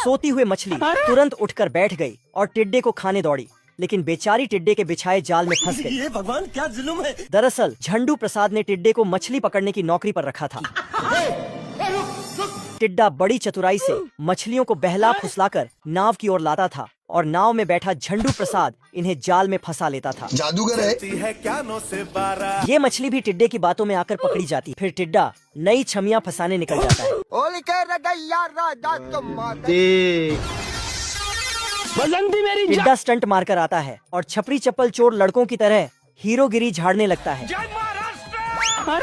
सोती हुई मछली तुरंत उठकर बैठ गई और टिड्डे को खाने दौड़ी, लेकिन बेचारी टिड्डे के बिछाए जाल में फंस गई। ये भगवान क्या जुल्म है। दरअसल झंडू प्रसाद ने टिड्डे को मछली पकड़ने की नौकरी पर रखा था। टिड्डा बड़ी चतुराई से मछलियों को बहला फुसलाकर नाव की ओर लाता था और नाव में बैठा झंडू प्रसाद इन्हें जाल में फंसा लेता था। जादूगर है क्या 9 से 12। ये मछली भी टिड्डे की बातों में आकर पकड़ी जाती। फिर टिड्डा नई छमियां फंसाने निकल जाता है। टिड्डा स्टंट मारकर आता है और छपरी चप्पल चोर लड़कों की तरह हीरोगिरी झाड़ने लगता है,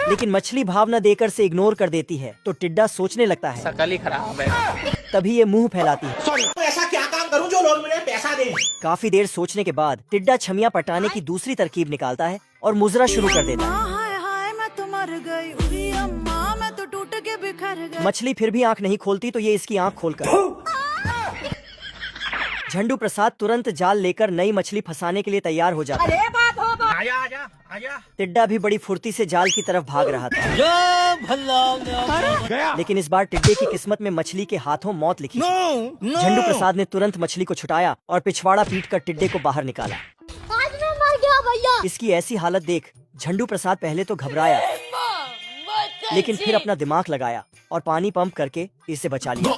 लेकिन मछली भावना देकर से इग्नोर कर देती है। तो टिड्डा सोचने लगता है शकल ही खराब है। तभी ये मुंह फैलाती है। तो ऐसा क्या काम करूं जो लोग मुझे पैसा दें। काफी देर सोचने के बाद टिड्डा छमिया पटाने की दूसरी तरकीब निकालता है और मुजरा शुरू कर देता है। मछली फिर भी आंख नहीं खोलती तो ये इसकी आंख खोलकर झंडू प्रसाद तुरंत जाल लेकर नई मछली फंसाने के लिए तैयार हो जाता है। आजा आजा आजा। टिड्डा भी बड़ी फुर्ती से जाल की तरफ भाग रहा था, लेकिन इस बार टिड्डे की किस्मत में मछली के हाथों मौत लिखी। झंडू प्रसाद ने तुरंत मछली को छुटाया और पिछवाड़ा पीटकर टिड्डे को बाहर निकाला। आज मैं मर गया भैया। इसकी ऐसी हालत देख झंडू प्रसाद पहले तो घबराया, लेकिन फिर अपना दिमाग लगाया और पानी पंप करके इसे बचा लिया।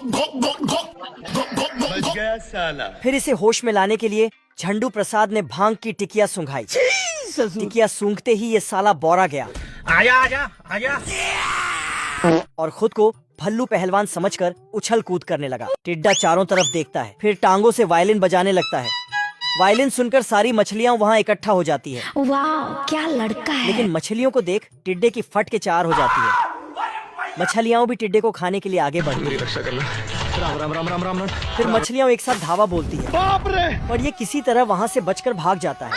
बच गया साला। फिर इसे होश में लाने के लिए झंडू प्रसाद ने भांग की टिकिया सूंघाई। टिकिया सूंघते ही ये साला बौरा गया आजा आजा आजा। और खुद को भल्लू पहलवान समझकर उछल कूद करने लगा। टिड्डा चारों तरफ देखता है, फिर टांगों से वायलिन बजाने लगता है। वायलिन सुनकर सारी मछलियां वहां इकट्ठा हो जाती है। वाह क्या लड़का है। लेकिन मछलियों को देख टिड्डे की फट के चार हो जाती है। मछलियां भी टिड्डे को खाने के लिए आगे बढ़ती है। राम राम राम राम राम। फिर मछलियां एक साथ धावा बोलती है, बाप रे। और ये किसी तरह वहां से बचकर भाग जाता है।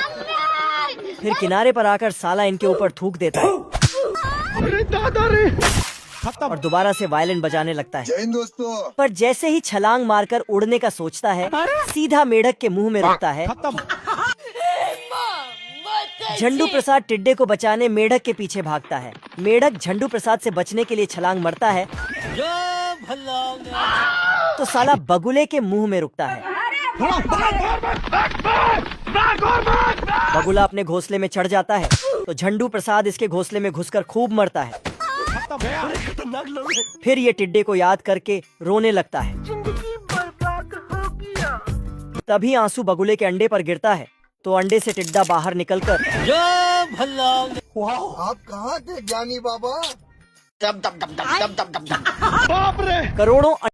फिर किनारे पर आकर साला इनके ऊपर थूक देता है अरे दादा रे। और दोबारा से वायलिन बजाने लगता है। जय हिंद दोस्तों। पर जैसे ही छलांग मारकर उड़ने का सोचता है, सीधा मेढक के मुंह में रुकता है। झंडू प्रसाद टिड्डे को बचाने मेढक के पीछे भागता है। मेढक झंडू प्रसाद से बचने के लिए छलांग मारता है तो साला बगुले के मुंह में रुकता है। बगुला अपने घोंसले में चढ़ जाता है तो झंडू प्रसाद इसके घोंसले में घुसकर खूब मरता है। फिर ये टिड्डे को याद करके रोने लगता है। तभी आंसू बगुले के अंडे पर गिरता है तो अंडे से टिड्डा बाहर निकलकर आप कहाँ थे ज्ञानी बाबा। बाप रे। करोड़ों